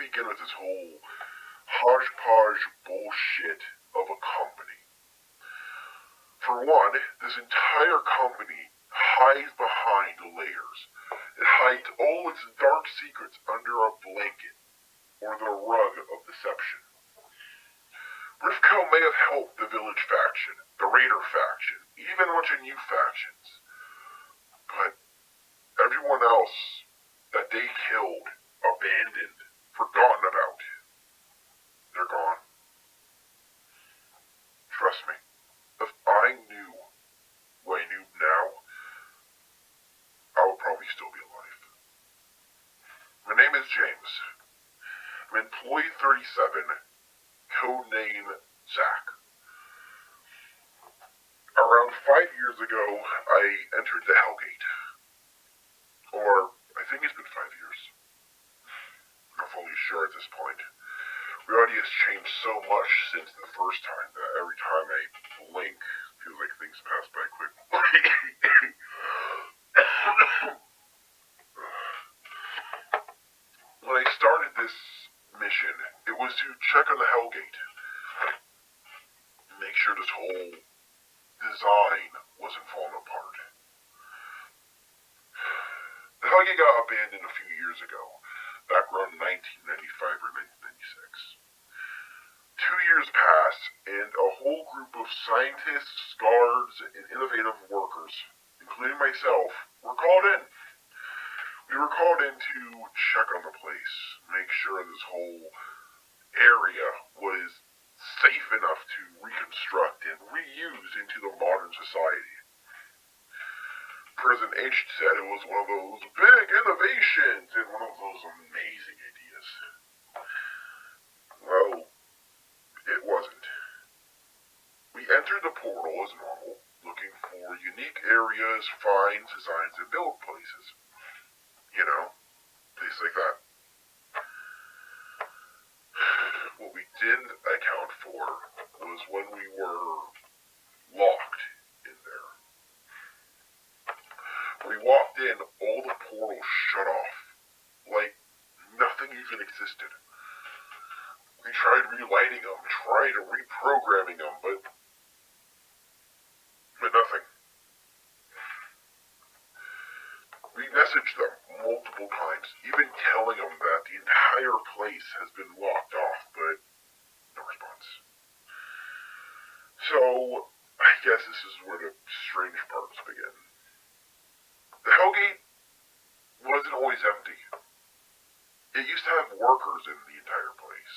begin with this whole hodgepodge bullshit of a company. For one, this entire company hides behind layers. It hides all its dark secrets under a blanket or the rug of deception. Rifko may have helped the village faction, the raider faction, even a bunch of new factions. But everyone else that they killed, abandoned, forgotten about, they're gone. Trust me, if I knew what I knew now, I would probably still be alive. My name is James. I'm employee 37, codename Zach. Around 5 years ago, I entered the Hellgate. Or, I think it's been 5 years. I'm not fully sure at this point. Reality has changed so much since the first time that every time I blink, it feels like things pass by quickly. When I started this mission, it was to check on the Hellgate. Make sure this whole design wasn't falling apart. The Hellgate got abandoned a few years ago, back around 1995 or 1996. 2 years passed, and a whole group of scientists, guards, and innovative workers, including myself, were called in. We were called in to check on the place, make sure this whole area was safe enough to reconstruct and reuse into the modern society. President H said it was one of those big innovations and one of those amazing ideas. Well, it wasn't. We entered the portal as normal, looking for unique areas, finds, designs, and build places. You know, places like that. What we didn't account for was when we were locked in there. When we walked in, all the portals shut off, like nothing even existed. We tried relighting them, tried reprogramming them, but nothing. We messaged them multiple times, even telling them that the entire place has been locked off, but no response. So, I guess this is where the strange parts begin. The Hellgate wasn't always empty. It used to have workers in the entire place.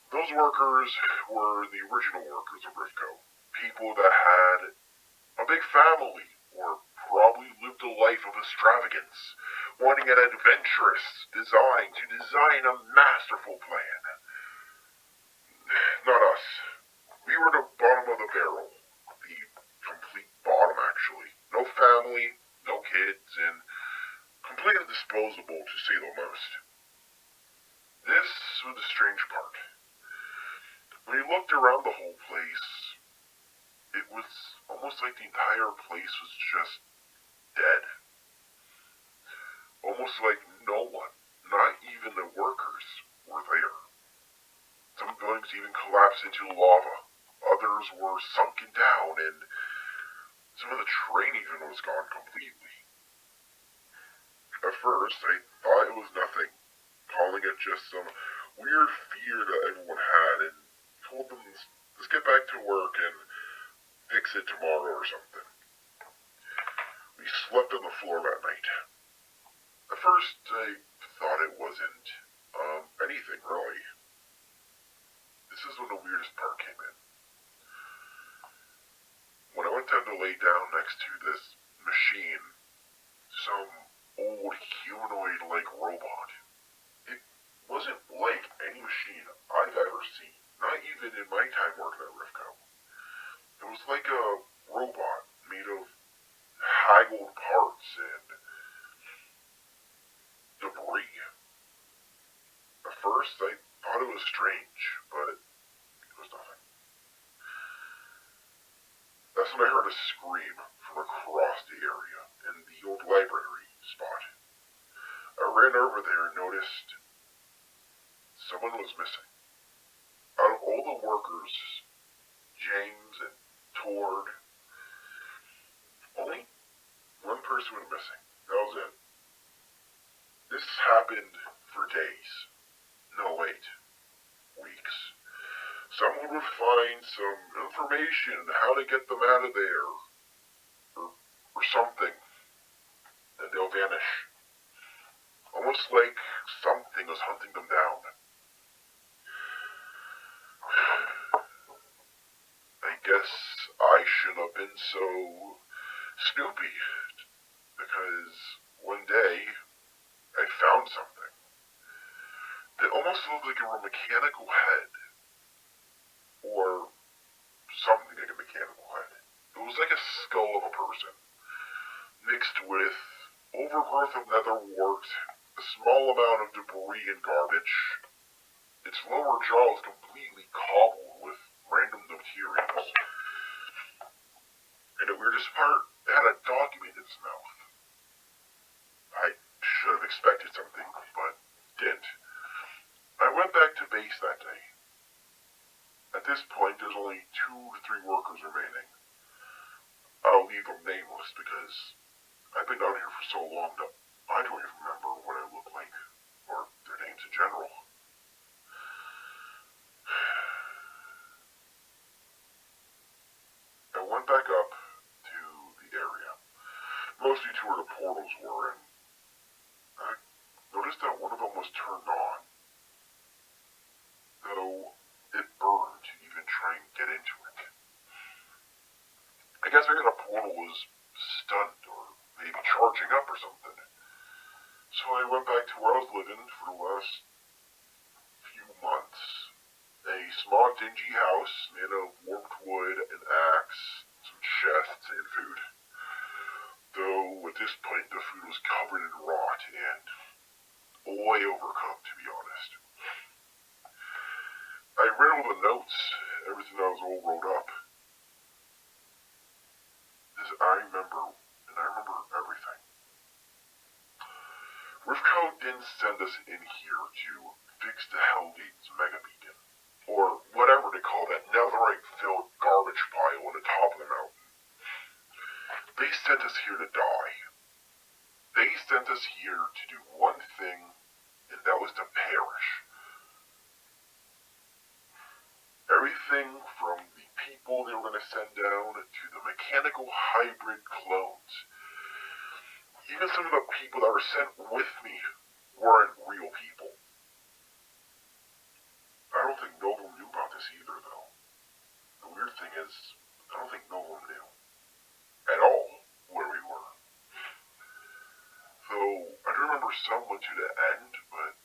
Those workers were the original workers of Rifko. People that had a big family, or probably lived a life of extravagance, wanting an adventurous design to design a masterful plan. Not us. We were the bottom of the barrel. The complete bottom, actually. No family, no kids, and completely disposable, to say the most. This was the strange part. When you looked around the whole place, it was almost like the entire place was just dead. Almost like no one, not even the workers, were there. Some buildings even collapsed into lava. Others were sunken down, and some of the terrain even was gone completely. At first, I thought it was nothing, calling it just some weird fear that everyone had, and told them, let's get back to work and fix it tomorrow or something. We slept on the floor that night. At first, I thought it wasn't anything, really. This is when the weirdest part came in. When I went down to lay down next to this machine, some old humanoid-like robot. It wasn't like any machine I've ever seen, not even in my time working at Rifko. It was like a robot made of haggled parts and debris. At first, I thought it was strange, but it was nothing. That's when I heard a scream from across the area in the old library spot. ran over there and noticed someone was missing. Out of all the workers, James and Tord, only one person went missing. That was it. This happened for days. No, wait. Weeks. Someone would find some information how to get them out of there. Or something. Then they'll vanish. Almost like something was hunting them down. I guess I shouldn't have been so snoopy. Because one day, I found something that almost looked like a mechanical head. Or something like a mechanical head. It was like a skull of a person, mixed with overgrowth of netherwort, a small amount of debris and garbage. Its lower jaw was completely cobbled with random materials. And the weirdest part, it had a document in its mouth. I should have expected something, but didn't. I went back to base that day. At this point, there's only 2 to 3 workers remaining. I'll leave them nameless because I've been down here for so long that I don't even remember what I look like, or their names in general. I went back up to the area, mostly to where the portals were, and I noticed that one of them was turned on, though it burned to even try and get into it. I guess maybe the portal was stunned, or maybe charging up or something. So I went back to where I was living for the last few months. A small dingy house made of warped wood, an axe, some chests, and food. Though at this point the food was covered in rot and way overcooked, to be honest. I read all the notes, everything that was all wrote up. I remember everything. Rivco didn't send us in here to fix the Hellgate's mega beacon, or whatever they call that netherite-filled garbage pile on the top of the mountain. They sent us here to die. They sent us here to do one thing, and that was to perish. Everything from the people they were going to send down to the mechanical hybrid clones. Even some of the people that were sent with me weren't real people. I don't think Novum knew about this either, though. The weird thing is, I don't think Novum knew at all where we were. Though, I do remember some went to the end, but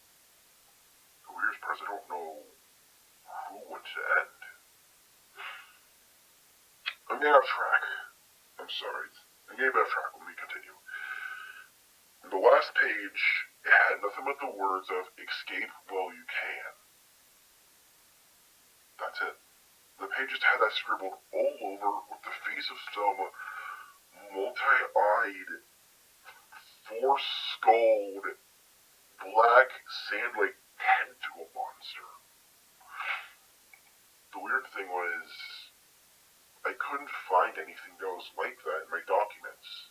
the weirdest part is I don't know who went to the end. I'm getting off track. I'm sorry. I'm getting off track. Let me continue. The last page, it had nothing but the words of escape while you can. That's it. The page just had that scribbled all over with the face of some multi-eyed, four-skulled, black, sand-like tentacle monster. The weird thing was, I couldn't find anything that was like that in my documents.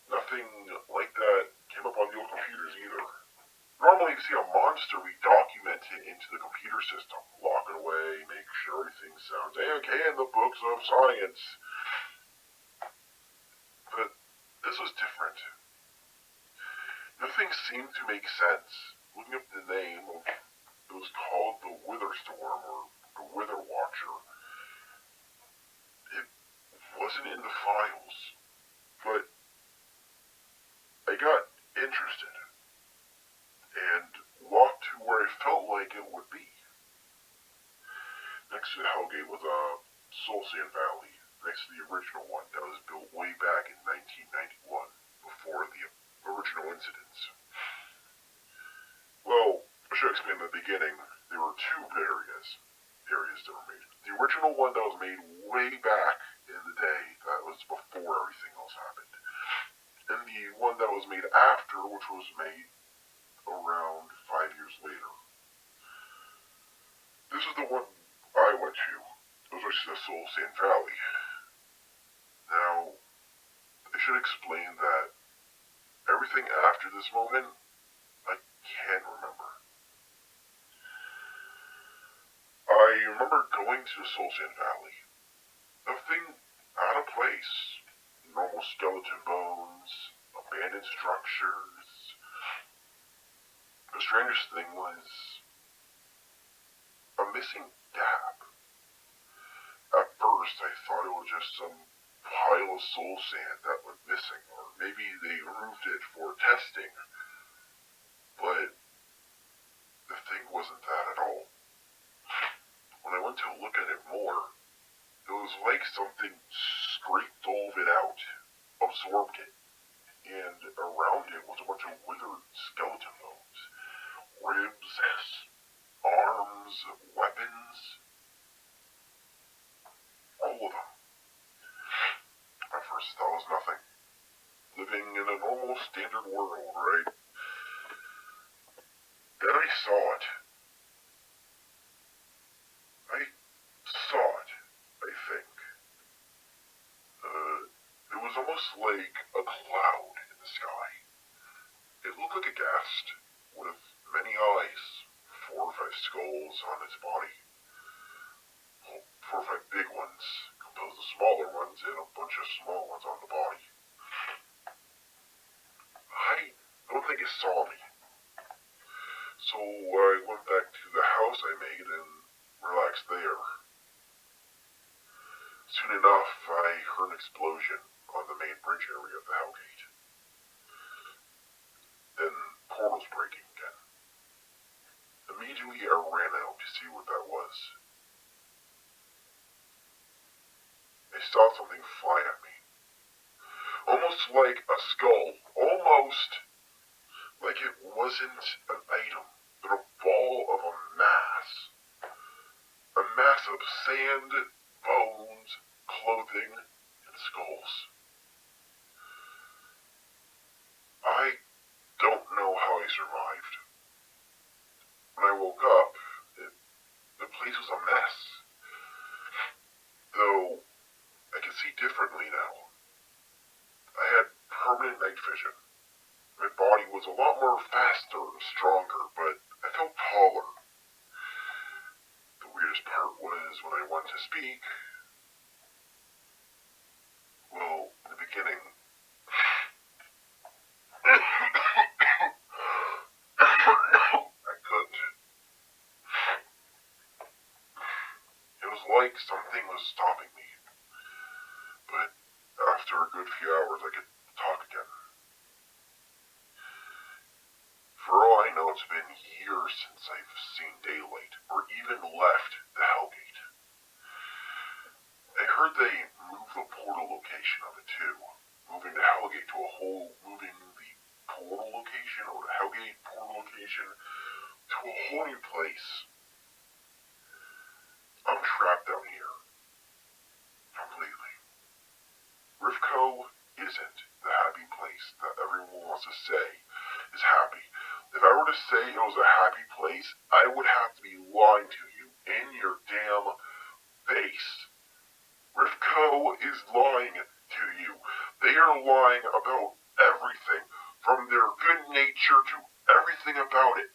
Nothing like that came up on the old computers either. Normally you see a monster, we document it into the computer system, lock it away, make sure everything sounds okay in the books of science. But this was different. Nothing seemed to make sense. Looking up the name of, it was called the Wither Storm, or the Wither Watcher. It wasn't in the files, but I got interested and walked to where I felt like it would be. Next to the Hellgate was a Solcian Valley, next to the original one that was built way back in 1991, before the original incidents. Well, I should explain in the beginning, there were 2 areas that were made. The original one that was made way back in the day, that was before everything else happened. and the one that was made after, which was made around 5 years later. This is the one I went to. It was actually the Soul Sand Valley. Now, I should explain that everything after this moment, I can't remember. I remember going to the Soul Sand Valley. Nothing out of place. Normal skeleton bones, abandoned structures. The strangest thing was a missing dab. At first, I thought it was just some pile of soul sand that went missing, or maybe they removed it for testing. But the thing wasn't that at all. When I went to look at it more, it was like something scraped all of it out, absorbed it, and around it was a bunch of withered skeleton bones, ribs, arms, weapons, all of them. At first, that was nothing. Living in a normal, standard world, right? Then I saw it. I think. It was almost like a cloud in the sky. It looked like a ghast, with many eyes, 4 or 5 skulls on its body. Well, 4 or 5 big ones, composed of smaller ones, and a bunch of small ones on the body. I don't think it saw me. So I went back to the house I made and relaxed there. Soon enough, I heard an explosion on the main bridge area of the Hellgate. Then portals breaking again. Immediately I ran out to see what that was. I saw something fly at me. Almost like a skull. Almost like it wasn't an item, but a ball of a mass. A mass of sand, bones, clothing, and skulls. I don't know how I survived. When I woke up, the place was a mess. Though, I can see differently now. I had permanent night vision. My body was a lot more faster and stronger, but I felt taller. The weirdest part was when I went to speak. Well, in the beginning, I couldn't. It was like something was stopping me. But after a good few hours, I could talk again. For all I know, it's been years since I've seen daylight, or even left the Hellgate. I heard they moved the portal location of it too, moving the Hellgate to moving the portal location, or the Hellgate portal location, to a whole new place. I'm trapped down here. Completely. Rifco isn't the happy place that everyone wants to say is happy. If I were to say it was a happy place, I would have to be lying to you in your damn face. Rifco is lying to you. They are lying about everything, from their good nature to everything about it.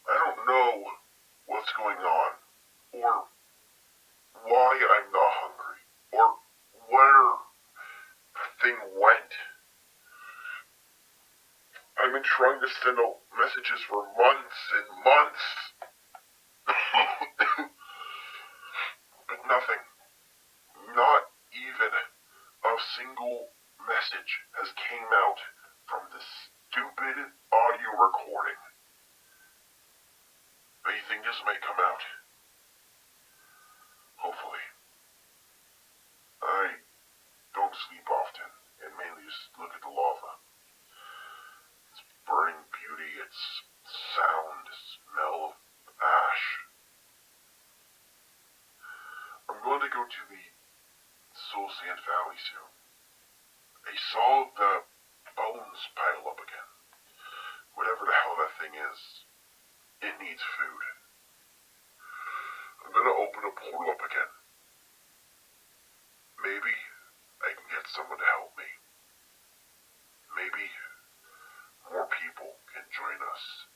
I don't know what's going on, or why I'm not hungry, or where the thing went. I've been trying to send out messages for months and months. But nothing. Not even a single message has came out from this stupid audio recording. But you think this may come out? Hopefully. I don't sleep often, and mainly just look at the lava. Its burning beauty, its sound, smell of ash. I'm going to go to the Soul Sand Valley soon. I saw the bones pile up again. Whatever the hell that thing is, it needs food. I'm gonna open a portal up again. Maybe I can get someone to help me. Maybe more people can join us